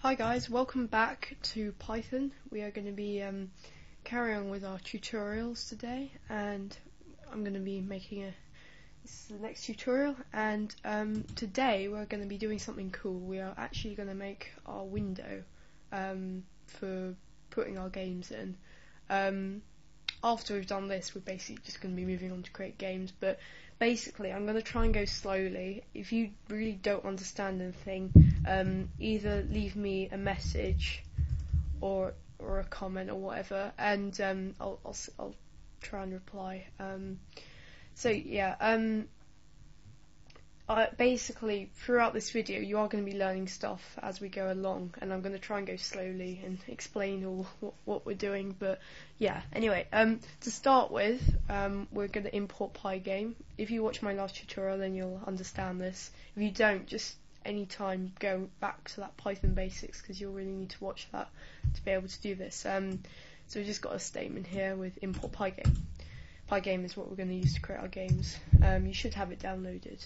Hi guys, welcome back to Python. We are going to be carrying on with our tutorials today, and I'm going to be making this is the next tutorial, and today we're going to be doing something cool. We are actually going to make our window for putting our games in. After we've done this, we're basically just going to be moving on to create games, but basically I'm going to try and go slowly. If you really don't understand anything, either leave me a message or a comment or whatever, and I'll try and reply. Basically throughout this video you are going to be learning stuff as we go along, and I'm going to try and go slowly and explain all what we're doing. But yeah, anyway, to start with, we're going to import Pygame. If you watch my last tutorial then you'll understand this. If you don't, just anytime go back to that Python basics, because you'll really need to watch that to be able to do this. So we just got a statement here with import Pygame. Pygame is what we're going to use to create our games. You should have it downloaded.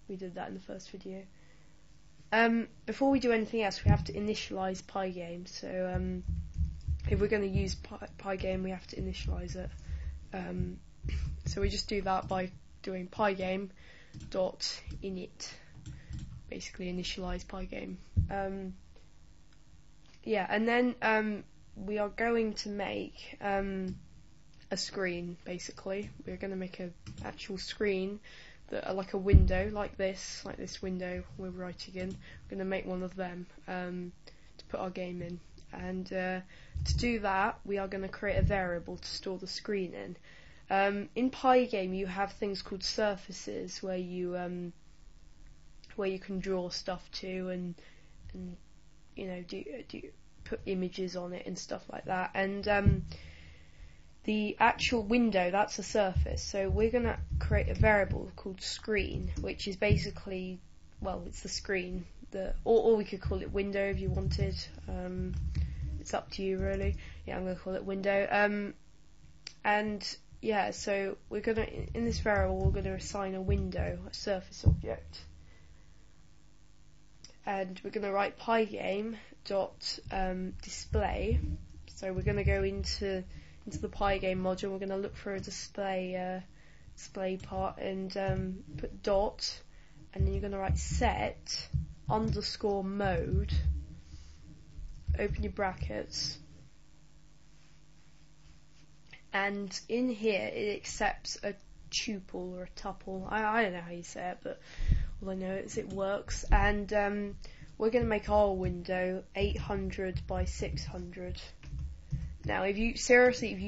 We did that in the first video. Before we do anything else, we have to initialize Pygame. So if we're going to use Pygame, we have to initialize it. So we just do that by doing pygame.init. Basically initialize Pygame. And then we are going to make a screen. Basically we're going to make an actual screen that like a window, like this window we're writing in. We're going to make one of them to put our game in, and to do that we are going to create a variable to store the screen in. In Pygame you have things called surfaces where you can draw stuff to and you know do put images on it and stuff like that, and the actual window, that's a surface. So we're going to create a variable called screen, which is basically, well, it's the screen, or we could call it window if you wanted. It's up to you really. Yeah, I'm going to call it window. And yeah, so we're going to, in this variable we're going to assign a window, a surface object, and we're going to write pygame.display. So we're going to go into the Pygame module. We're going to look for a display part and put dot, and then you're going to write set underscore mode, open your brackets, and in here it accepts a tuple or a tuple. I don't know how you say it, but all I know is it works. And we're going to make our window 800 by 600. Now, if you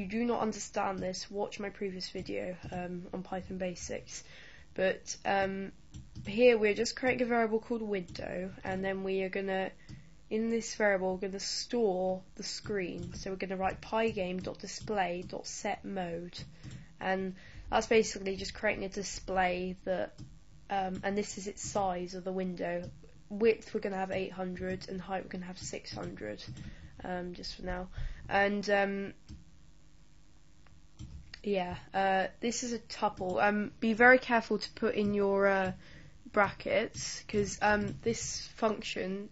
do not understand this, watch my previous video on Python basics. But here we're just creating a variable called window, and then we are gonna, in this variable, we're gonna store the screen. So we're gonna write pygame.display.setMode, and that's basically just creating a display that, and this is its size of the window. Width we're gonna have 800, and height we're gonna have 600. Just for now. And this is a tuple. Be very careful to put in your brackets, because this function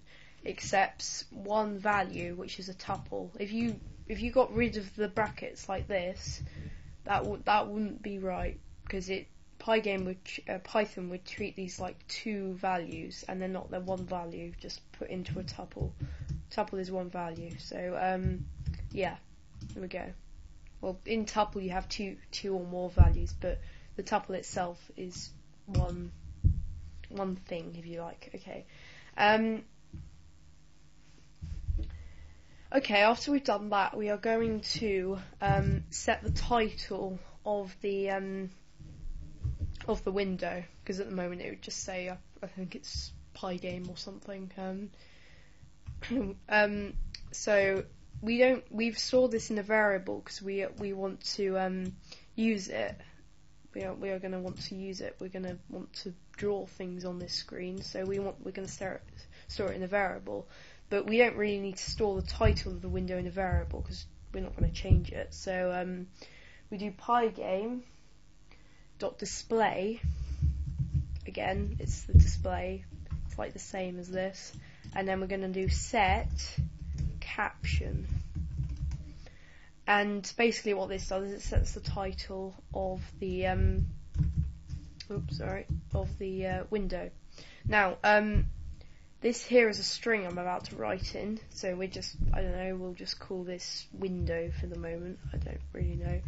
accepts one value, which is a tuple. If you got rid of the brackets like this, that wouldn't be right, because Python would treat these like two values, and they're not. They're one value just put into a tuple. Tuple is one value. So yeah, there we go. Well, in tuple you have two or more values, but the tuple itself is one thing, if you like. Okay. Okay. After we've done that, we are going to set the title of the window, because at the moment it would just say I think it's Pygame or something. So we've stored this in a variable because we want to use it. We are going to want to use it. We're going to want to draw things on this screen. So we're going to store it in a variable, but we don't really need to store the title of the window in a variable because we're not going to change it. So we do pygame.display. Again, it's the display. It's like the same as this. and then we're going to do set caption. And basically what this does is it sets the title of the window. Now this here is a string I'm about to write in, so we'll just call this window for the moment. I don't really know.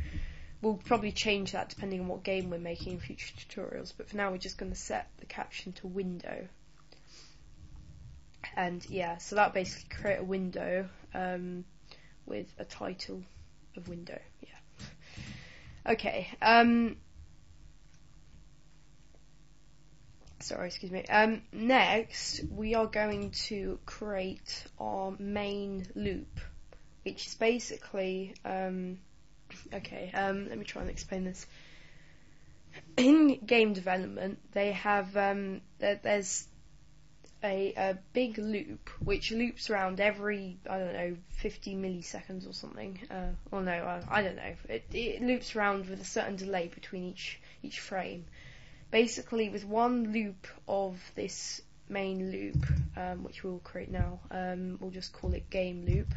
We'll probably change that depending on what game we're making in future tutorials, but for now we're just going to set the caption to window. And yeah, so that'll basically create a window with a title of window. Yeah. Okay. Sorry, excuse me. Next, we are going to create our main loop, which is basically let me try and explain this. In game development, they have there's a big loop which loops around every 50 milliseconds or something. I don't know. It loops around with a certain delay between each frame. Basically, with one loop of this main loop, which we'll create now, we'll just call it gameLoop.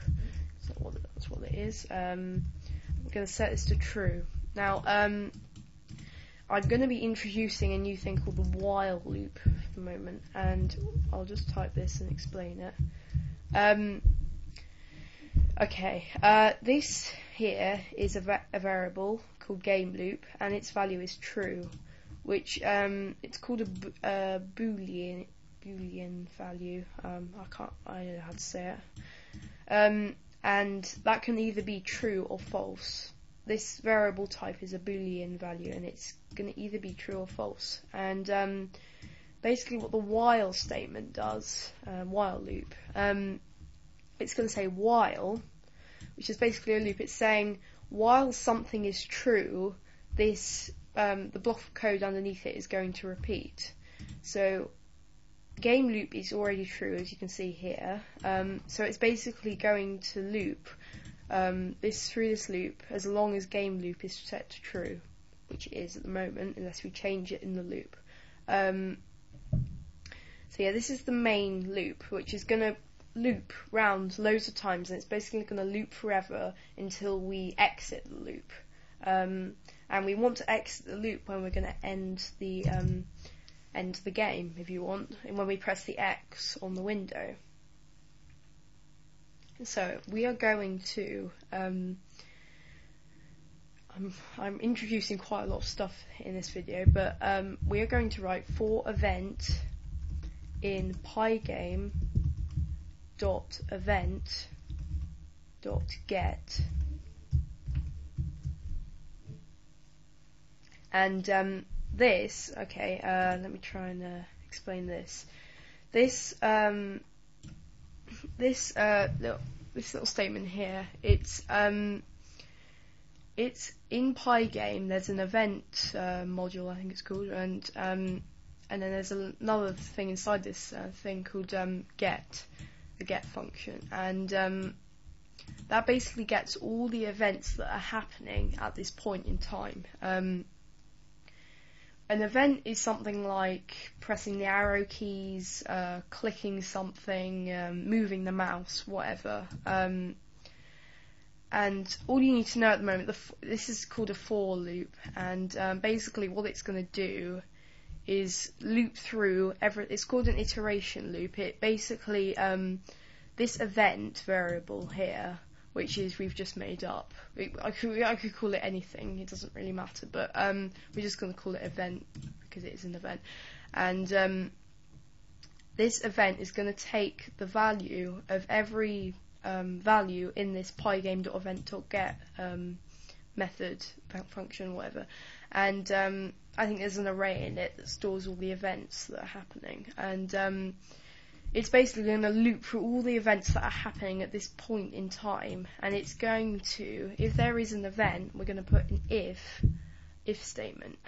That's what it is. We're going to set this to true. Now, I'm going to be introducing a new thing called the while loop for the moment, and I'll just type this and explain it. This here is a variable called gameLoop, and its value is true, which it's called a boolean value. I don't know how to say it. And that can either be true or false. This variable type is a boolean value, and it's going to either be true or false. And basically what the while statement does, while loop, it's going to say while, which is basically a loop. It's saying while something is true, this the block of code underneath it is going to repeat. So gameLoop is already true, as you can see here. So it's basically going to loop through this loop as long as gameLoop is set to true, which it is at the moment, unless we change it in the loop. So yeah, this is the main loop, which is going to loop round loads of times, and it's basically going to loop forever until we exit the loop. And we want to exit the loop when we're going to end the game, if you want, and when we press the X on the window. So we are going to I'm introducing quite a lot of stuff in this video, but we are going to write for event in pygame.event.get, and this, let me try and explain this. This little statement here, it's in Pygame. There's an event module, I think it's called, and then there's another thing inside this thing called get, the get function, and that basically gets all the events that are happening at this point in time. An event is something like pressing the arrow keys, clicking something, moving the mouse, whatever. And all you need to know at the moment, this is called a for loop, and basically what it's going to do is loop through it's called an iteration loop. It basically, this event variable here, which is we've just made up. I could call it anything, it doesn't really matter, but we're just going to call it event because it is an event. And this event is going to take the value of every value in this pygame.event.get method, function, whatever. And I think there's an array in it that stores all the events that are happening. And it's basically going to loop through all the events that are happening at this point in time, and it's going to, if there is an event, we're going to put an if statement.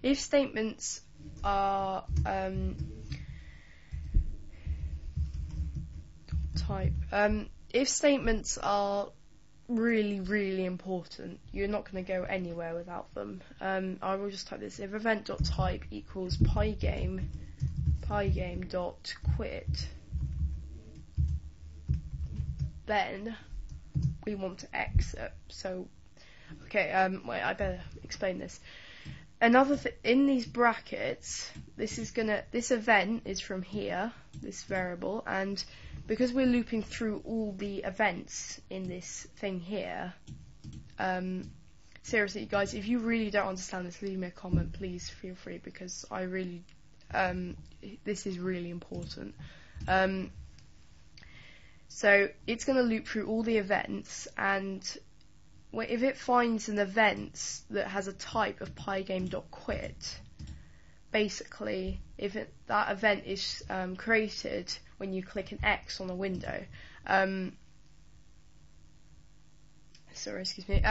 If statements are if statements are really, really important, you're not going to go anywhere without them. I will just type this: if event.type equals pygame.QUIT, then we want to exit. So, okay, wait, I better explain this. Another in these brackets, this event is from here, this variable, and because we're looping through all the events in this thing here, seriously, guys, if you really don't understand this, leave me a comment, please. Feel free, because I really, this is really important. So it's going to loop through all the events, and if it finds an event that has a type of pygame.QUIT, basically, if that event is created when you click an X on a window, sorry, excuse me,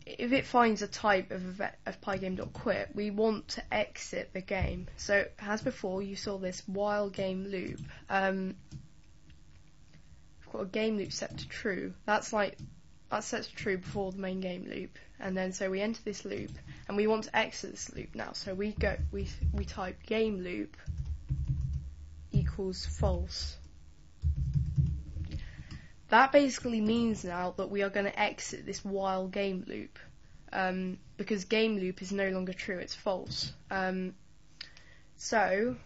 if it finds a type of pygame.QUIT, we want to exit the game. So, as before, you saw this while game loop. We've got a game loop set to true. That's set to true before the main game loop, and then so we enter this loop, and we want to exit this loop now. So we type game loop equals false. That basically means now that we are going to exit this while game loop, because game loop is no longer true, it's false. So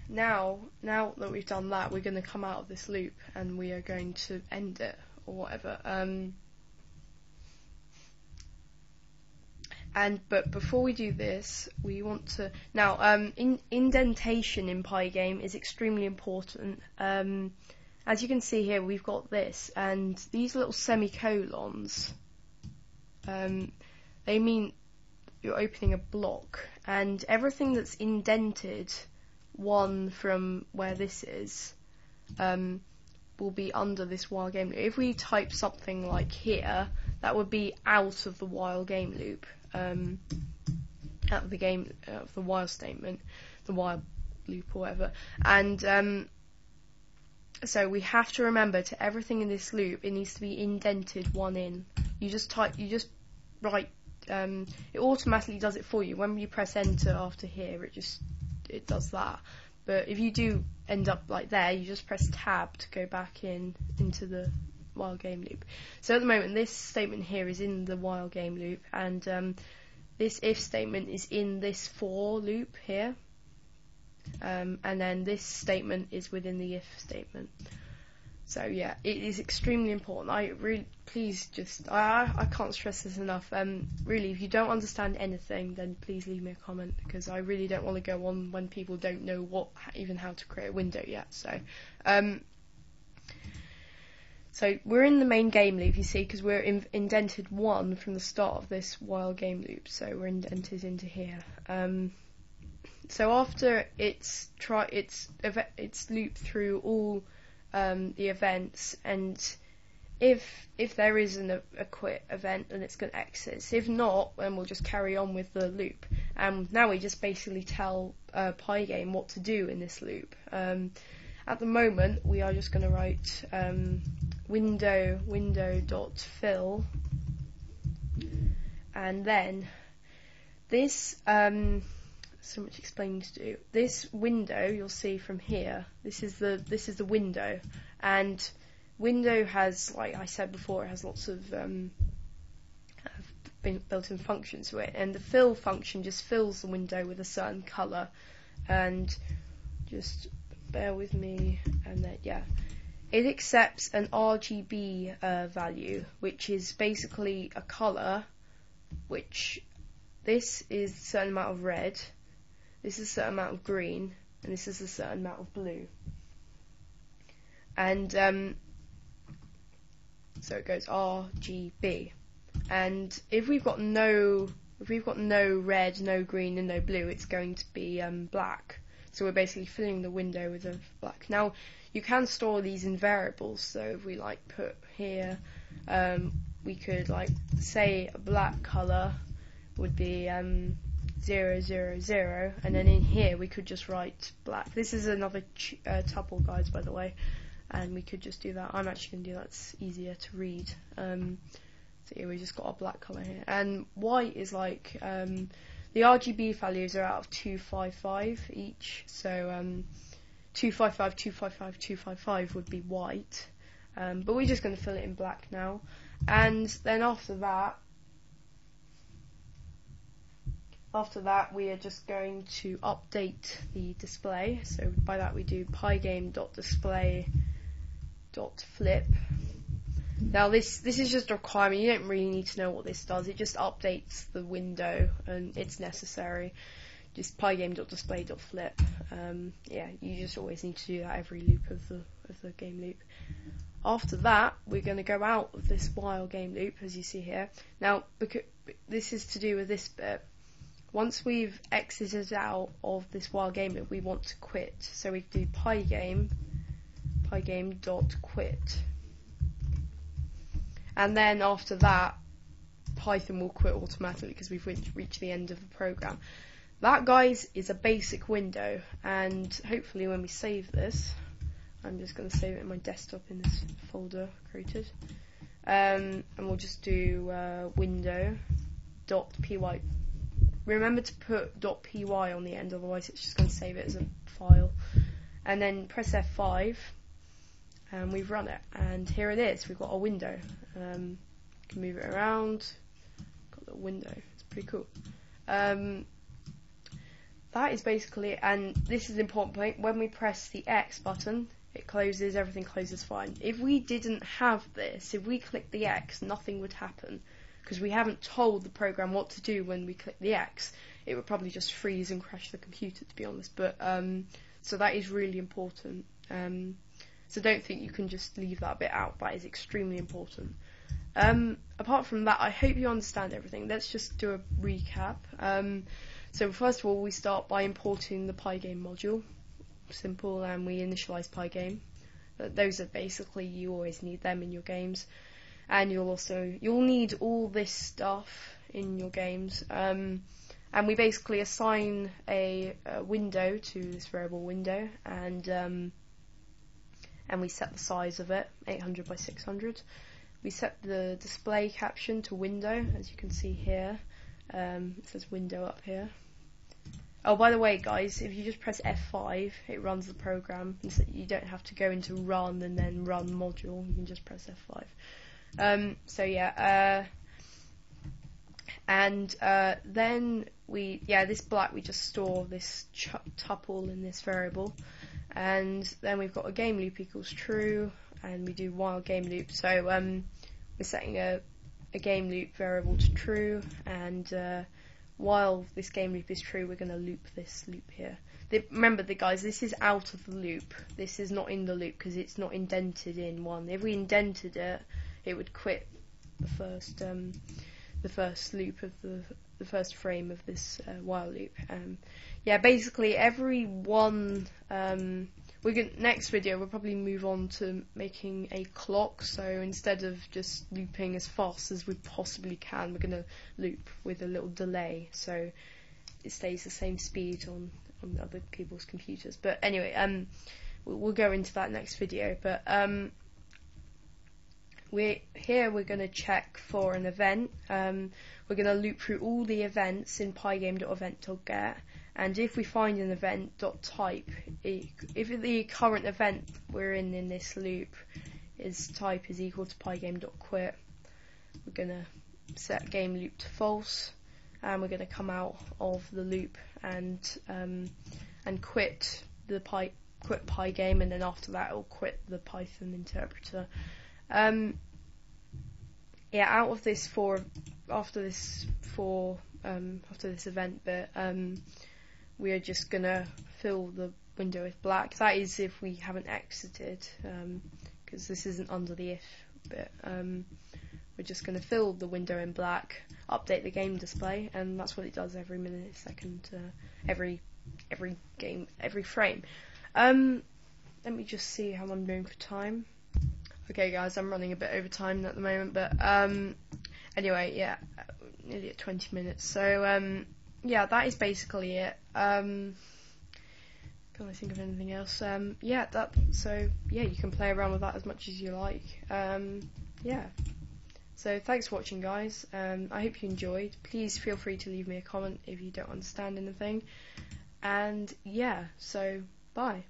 now that we've done that, we're going to come out of this loop and we are going to end it or whatever. But before we do this, we want to now indentation in Pygame is extremely important. As you can see here, we've got this, and these little semicolons, they mean you're opening a block, and everything that's indented one from where this is will be under this while game loop. If we type something like here, that would be out of the while game loop, out of the while statement, the while loop or whatever. And so we have to remember, to everything in this loop, it needs to be indented one in. You just write, it automatically does it for you. When you press enter after here, it does that. But if you do end up like there, you just press tab to go back into the while game loop. So at the moment, this statement here is in the while game loop, and this if statement is in this for loop here, and then this statement is within the if statement. So yeah, it is extremely important. I can't stress this enough. Really, if you don't understand anything, then please leave me a comment, because I really don't want to go on when people don't know even how to create a window yet. So we're in the main game loop, you see, because we're indented 1 from the start of this while game loop. So we're indented into here. So after it's looped through all the events, and if there is a quit event, then it's going to exit. If not, then we'll just carry on with the loop. Now we just basically tell Pygame what to do in this loop. At the moment, we are just going to write window.fill, and then this. So much explaining to do. This window, you'll see from here, this is the window, and window has, like I said before, it has lots of built-in functions to it, and the fill function just fills the window with a certain colour, and just bear with me, and then yeah, it accepts an RGB value, which is basically a colour, which this is a certain amount of red, this is a certain amount of green, and this is a certain amount of blue. And so it goes RGB. And if we've got no red, no green, and no blue, it's going to be black. So we're basically filling the window with a black. Now you can store these in variables. So if we put here, we could say a black color would be 0, 0, 0, and then in here we could just write black. This is another tuple, guys, by the way, and we could just do that. I'm actually going to do that, it's easier to read. So yeah, we just got a black colour here, and white is the RGB values are out of 255 each, so 255, 255, 255 would be white, but we're just going to fill it in black now. And then after that we are just going to update the display. So by that we do pygame.display.flip. Now this is just a requirement, you don't really need to know what this does, it just updates the window and it's necessary. Just pygame.display.flip. Yeah, you just always need to do that every loop of the game loop. After that, we're going to go out of this while game loop, as you see here. Now, because this is to do with this bit, once we've exited out of this while game loop, we want to quit. So we do pygame.QUIT. And then after that, Python will quit automatically because we've reached the end of the program. That, guys, is a basic window, and hopefully when we save this, I'm just going to save it in my desktop in this folder created, and we'll just do window.py. Remember to put .py on the end, otherwise it's just going to save it as a file. And then press F5, and we've run it, and here it is. We've got a window. Can move it around. Got a little window. It's pretty cool. That is basically it, and this is an important point. When we press the X button, it closes, everything closes fine. If we didn't have this, if we click the X, nothing would happen, because we haven't told the program what to do when we click the X. It would probably just freeze and crash the computer, to be honest. But so that is really important. So don't think you can just leave that bit out. That is extremely important. Apart from that, I hope you understand everything. Let's just do a recap. So first of all, we start by importing the Pygame module. Simple, and we initialize Pygame. Those are basically, you always need them in your games, and you'll need all this stuff in your games. And we basically assign a window to this variable window, and we set the size of it, 800 by 600. We set the display caption to window, as you can see here. It says window up here. Oh, by the way, guys, if you just press F5, it runs the program. So you don't have to go into run and then run module. You can just press F5. So yeah, and then this black, we just store this tuple in this variable, and then we've got a game loop equals true, and we do while game loop. So we're setting a game loop variable to true, and while this game loop is true, we're going to loop this loop here. Remember, guys, this is out of the loop. This is not in the loop because it's not indented in one. If we indented it, it would quit the first loop of the first frame of this while loop. Yeah, basically every one. Next video we'll probably move on to making a clock. So instead of just looping as fast as we possibly can, we're going to loop with a little delay, so it stays the same speed on other people's computers. But anyway, we'll go into that next video. But we're going to check for an event. We're going to loop through all the events in pygame.event.get. And if we find an event.type, if the current event we're in this loop is type is equal to pygame.QUIT, we're going to set game loop to false, and we're going to come out of the loop and quit Pygame, and then after that it'll quit the Python interpreter. Out of this after this event bit, we are just gonna fill the window with black. That is if we haven't exited, because this isn't under the if bit. We're just gonna fill the window in black, update the game display, and that's what it does every minute, second, every frame. Let me just see how I'm doing for time. Okay, guys, I'm running a bit over time at the moment, but anyway, yeah, nearly at 20 minutes. So yeah, that is basically it. Can I think of anything else? So yeah, you can play around with that as much as you like. Yeah. So thanks for watching, guys. I hope you enjoyed. Please feel free to leave me a comment if you don't understand anything. And yeah, so bye.